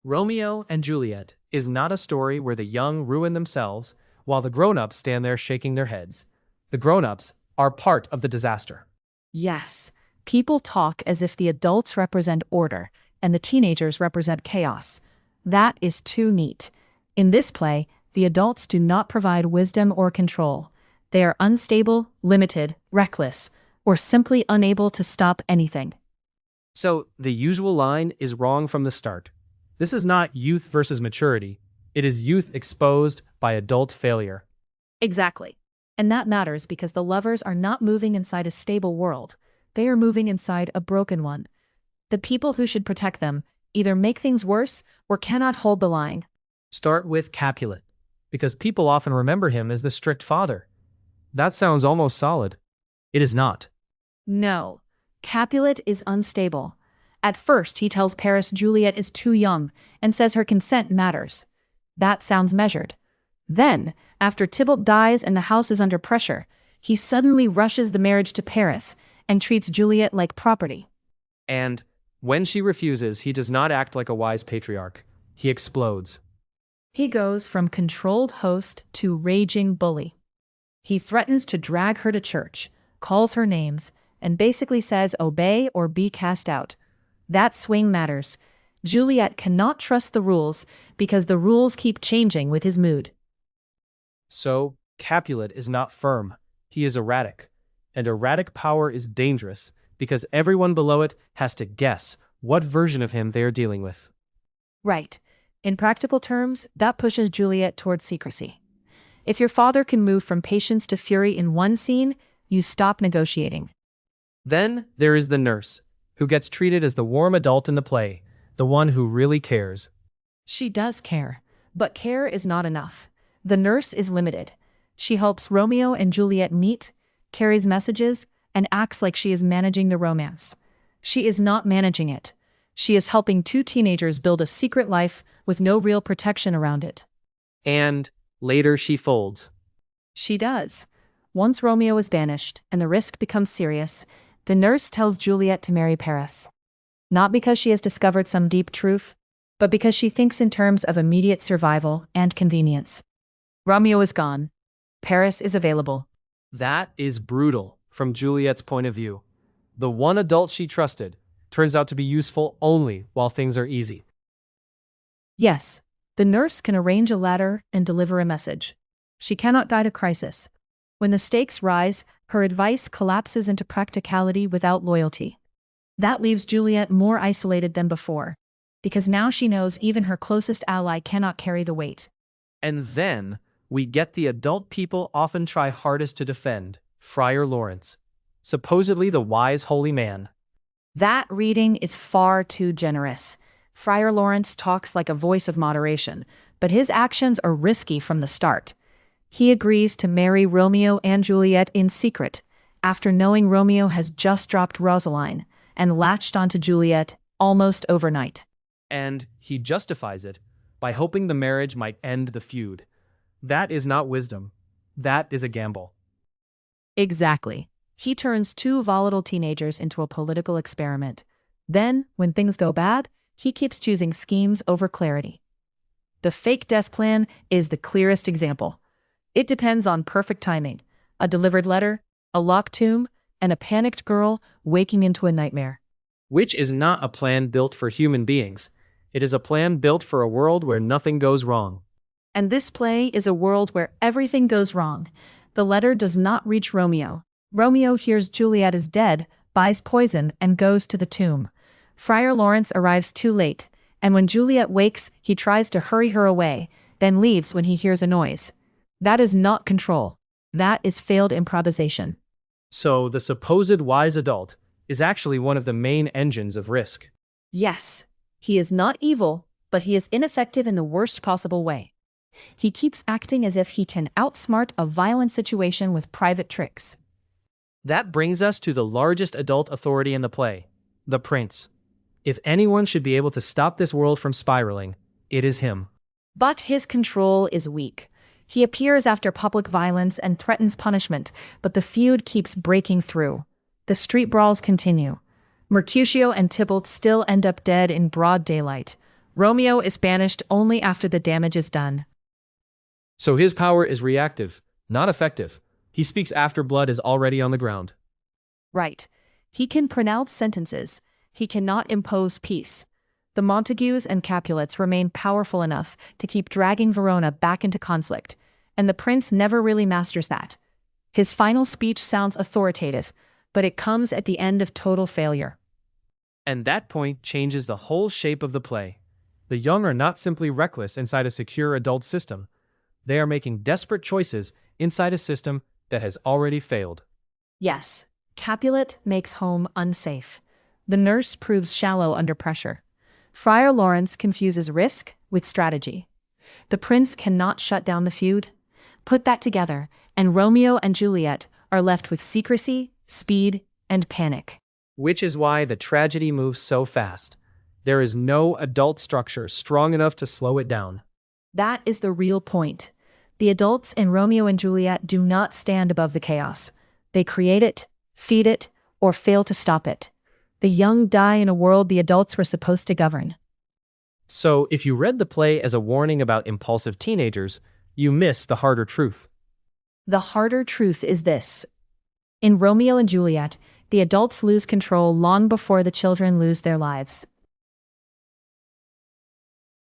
Romeo and Juliet is not a story where the young ruin themselves while the grown-ups stand there shaking their heads. The grown-ups are part of the disaster. Yes, people talk as if the adults represent order and the teenagers represent chaos. That is too neat. In this play, the adults do not provide wisdom or control. They are unstable, limited, reckless, or simply unable to stop anything. So, the usual line is wrong from the start. This is not youth versus maturity. It is youth exposed by adult failure. Exactly. And that matters because the lovers are not moving inside a stable world. They are moving inside a broken one. The people who should protect them either make things worse or cannot hold the line. Start with Capulet, because people often remember him as the strict father. That sounds almost solid. It is not. No, Capulet is unstable. At first, he tells Paris Juliet is too young and says her consent matters. That sounds measured. Then, after Tybalt dies and the house is under pressure, he suddenly rushes the marriage to Paris and treats Juliet like property. And when she refuses, he does not act like a wise patriarch. He explodes. He goes from controlled host to raging bully. He threatens to drag her to church, calls her names, and basically says obey or be cast out. That swing matters. Juliet cannot trust the rules because the rules keep changing with his mood. So, Capulet is not firm. He is erratic. And erratic power is dangerous because everyone below it has to guess what version of him they are dealing with. Right. In practical terms, that pushes Juliet towards secrecy. If your father can move from patience to fury in one scene, you stop negotiating. Then there is the nurse, who gets treated as the warm adult in the play, the one who really cares. She does care, but care is not enough. The nurse is limited. She helps Romeo and Juliet meet, carries messages, and acts like she is managing the romance. She is not managing it. She is helping two teenagers build a secret life with no real protection around it. And later she folds. She does. Once Romeo is banished and the risk becomes serious, the nurse tells Juliet to marry Paris. Not because she has discovered some deep truth, but because she thinks in terms of immediate survival and convenience. Romeo is gone. Paris is available. That is brutal from Juliet's point of view. The one adult she trusted turns out to be useful only while things are easy. Yes, the nurse can arrange a ladder and deliver a message. She cannot guide a crisis. When the stakes rise, her advice collapses into practicality without loyalty. That leaves Juliet more isolated than before, because now she knows even her closest ally cannot carry the weight. And then we get the adult people often try hardest to defend, Friar Lawrence, supposedly the wise holy man. That reading is far too generous. Friar Lawrence talks like a voice of moderation, but his actions are risky from the start. He agrees to marry Romeo and Juliet in secret, after knowing Romeo has just dropped Rosaline and latched onto Juliet almost overnight. And he justifies it by hoping the marriage might end the feud. That is not wisdom. That is a gamble. Exactly. He turns two volatile teenagers into a political experiment. Then, when things go bad, he keeps choosing schemes over clarity. The fake death plan is the clearest example. It depends on perfect timing, a delivered letter, a locked tomb, and a panicked girl waking into a nightmare. Which is not a plan built for human beings. It is a plan built for a world where nothing goes wrong. And this play is a world where everything goes wrong. The letter does not reach Romeo. Romeo hears Juliet is dead, buys poison, and goes to the tomb. Friar Lawrence arrives too late, and when Juliet wakes, he tries to hurry her away, then leaves when he hears a noise. That is not control. That is failed improvisation. So the supposed wise adult is actually one of the main engines of risk. Yes, he is not evil, but he is ineffective in the worst possible way. He keeps acting as if he can outsmart a violent situation with private tricks. That brings us to the largest adult authority in the play, the prince. If anyone should be able to stop this world from spiraling, it is him. But his control is weak. He appears after public violence and threatens punishment, but the feud keeps breaking through. The street brawls continue. Mercutio and Tybalt still end up dead in broad daylight. Romeo is banished only after the damage is done. So his power is reactive, not effective. He speaks after blood is already on the ground. Right. He can pronounce sentences. He cannot impose peace. The Montagues and Capulets remain powerful enough to keep dragging Verona back into conflict, and the prince never really masters that. His final speech sounds authoritative, but it comes at the end of total failure. And that point changes the whole shape of the play. The young are not simply reckless inside a secure adult system. They are making desperate choices inside a system that has already failed. Yes, Capulet makes home unsafe. The nurse proves shallow under pressure. Friar Lawrence confuses risk with strategy. The prince cannot shut down the feud. Put that together, and Romeo and Juliet are left with secrecy, speed, and panic. Which is why the tragedy moves so fast. There is no adult structure strong enough to slow it down. That is the real point. The adults in Romeo and Juliet do not stand above the chaos. They create it, feed it, or fail to stop it. The young die in a world the adults were supposed to govern. So, if you read the play as a warning about impulsive teenagers, you miss the harder truth. The harder truth is this. In Romeo and Juliet, the adults lose control long before the children lose their lives.